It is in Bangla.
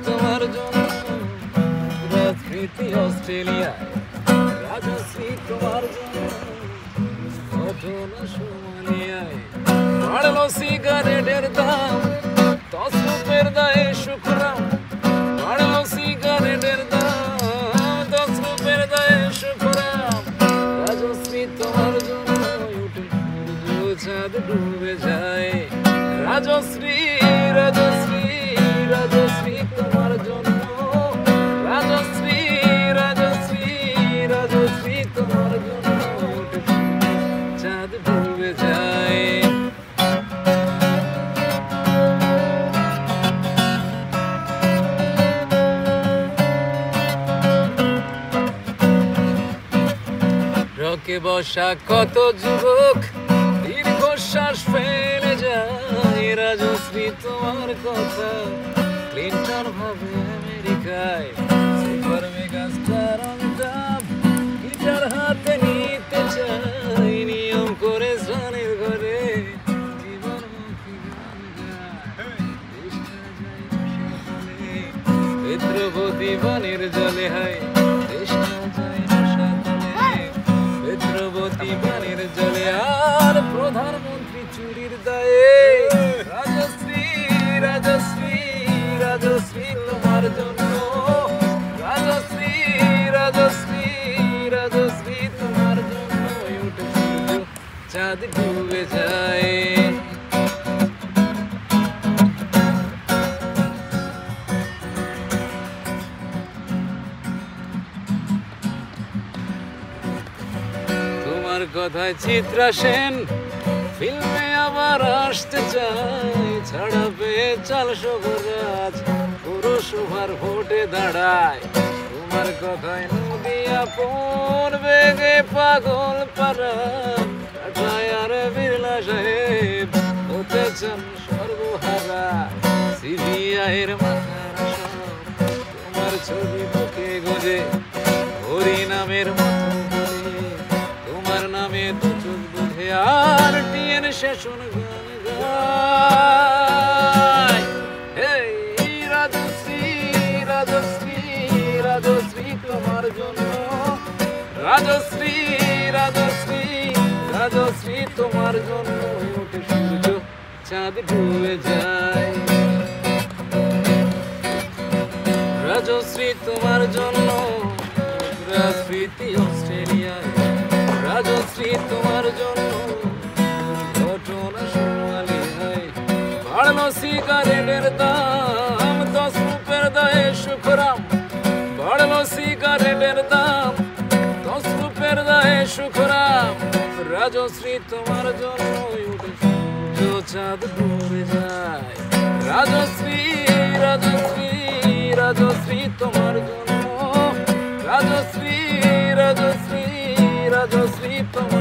তোমার জন্য রাজনীতি অস্ট্রেলিয়ায়, রাজশ্রী তোমার জন্য ঘটনা সোমালিয়ায়। বাড়লো সিগারেটের দাম, তসরুপের দায়ে শুকরাম। বাড়লো সিগারেটের দাম, তসরুপের দায়ে শুকরাম। রাজশ্রী তোমার জন্য উঠে সূর্য চাঁদ ডুবে যায়। রাজশ্রী রাজশ্রী রাজশ্রী তোমার জন্য, রাজশ্রী রাজশ্রী রাজশ্রী তোমার জন্য উঠে সূর্য চাঁদ ডুবে যায়। রকে বসা কত যুবক দীর্ঘশ্বাস ফেলে যায়। রাজশ্রী তোমার কথা ক্লিন্টন ভাবে আমেরিকায়। সুপার মেগাস্টার অমিতাভ গিটার হাতে নিতে চাই। নিয়ম করে স্নানের ঘরে জীবনমুখী গান গায়। দেশটা যায় রসাতলে, বিদ্রোহী বানের জলে হয়। দেশটা যায় রসাতলে, বিদ্রোহী বানের জলে। আর প্রধানমন্ত্রী চুরির দায়ে। রাজশ্রী রাজশ্রী রাজশ্রী তোমার জন্য, রাজশ্রী রাজশ্রী রাজশ্রী তোমার জন্য উঠে সূর্য চাঁদ ডুবে যায়। তোমার কথায় চিত্রা সেন ফিল্মে আবার আসতে চাই। ছাড়া পেয়ে চাল শোভরাজ পুরসভার ভোটে দাঁড়ায়। তোমার কথায় নদী আপন বেগে পাগল পাড়া। টাটায় আর বিড়লা সাহেব হতে চান সর্বহারা। সিবিআইয়ের মাথার আসন তোমার ছবি বুকে গোজে। হরি নামের মতো বলে তোমার নামে দু চোখ বুঝে। আর টিএন শেষন গান গায়। এই রাজশ্রী রাজশ্রী রাজশ্রী তোমার জন্য, রাজশ্রী রাজশ্রী রাজশ্রী তোমার জন্য উঠে সূর্য চাঁদ ডুবে যায়। রাজশ্রী তোমার জন্য রাজনীতি অস্ট্রেলিয়ায়, রাজশ্রী তোমার জন্য ঘটনা সোমালিয়ায়। বাড়লো সিগারেটের দাম, 10 রুপের দায়ে শুকরাম। বাড়লো সিগারেটের দাম, 10 রুপের দায়ে শুকরাম। রাজশ্রী তোমার জন্য উঠে সূর্য চাঁদ ডুবে যায়। রাজশ্রী রাজশ্রী রাজশ্রী তোমার জন্য, রাজশ্রী রাজশ্রী রাজশ্রী তোমার